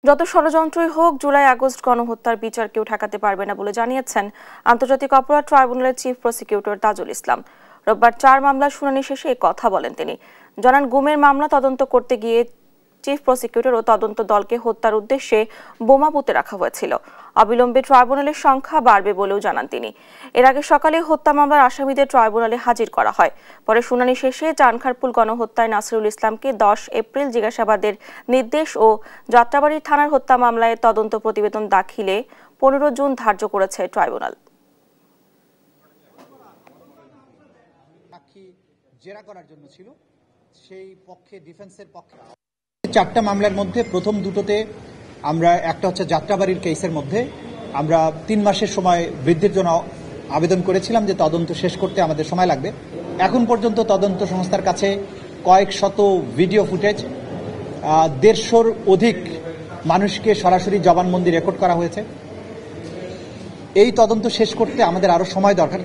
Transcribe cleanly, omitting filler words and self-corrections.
যত ষড়যন্ত্রই হোক, July August গণহত্যার বিচার কেউ ঠেকাতে পারবে না বলে জানিয়েছেন আন্তর্জাতিক অপরাধ ট্রাইব্যুনালের চিফ প্রসিকিউটর তাজুল ইসলাম। রোববার 4 মামলার শুনানি শেষে এই কথা বলেন তিনি। জানান, গুমের মামলা তদন্ত করতে গিয়ে চিফ প্রসিকিউটর ও তদন্ত দলকে হত্যার উদ্দেশ্যে বোমা পুঁতে রাখা হয়েছিল। অবিলম্বে ট্রাইব্যুনালের সংখ্যা বাড়বে বলেও জানান তিনি। এর আগে সকালে হত্যা মামলার আসামিদের ট্রাইব্যুনালে হাজির করা হয়। পরে শুনানি শেষে চানখারপুল গণহত্যায় নাসিরুল ইসলামকে 10 এপ্রিল জিজ্ঞাসাবাদের নির্দেশ ও যাত্রাবাড়ী থানার হত্যা মামলায় তদন্ত প্রতিবেদন দাখিলে 15 জুন ধার্য করেছে ট্রাইব্যুনাল। জেরা করার জন্য ছিল, সেই পক্ষে ডিফেন্সের পক্ষে 4টা মামলার মধ্যে প্রথম দুটোতে আমরা, একটা হচ্ছে যাত্রাবাড়ির কেসের মধ্যে আমরা 3 মাসের সময় বৃদ্ধির জন্য আবেদন করেছিলাম যে তদন্ত শেষ করতে আমাদের সময় লাগবে। এখন পর্যন্ত তদন্ত সংস্থার কাছে কয়েক শত ভিডিও ফুটেজ, 150-র অধিক মানুষকে সরাসরি জবানবন্দি রেকর্ড করা হয়েছে। এই তদন্ত শেষ করতে আমাদের আরো সময় দরকার।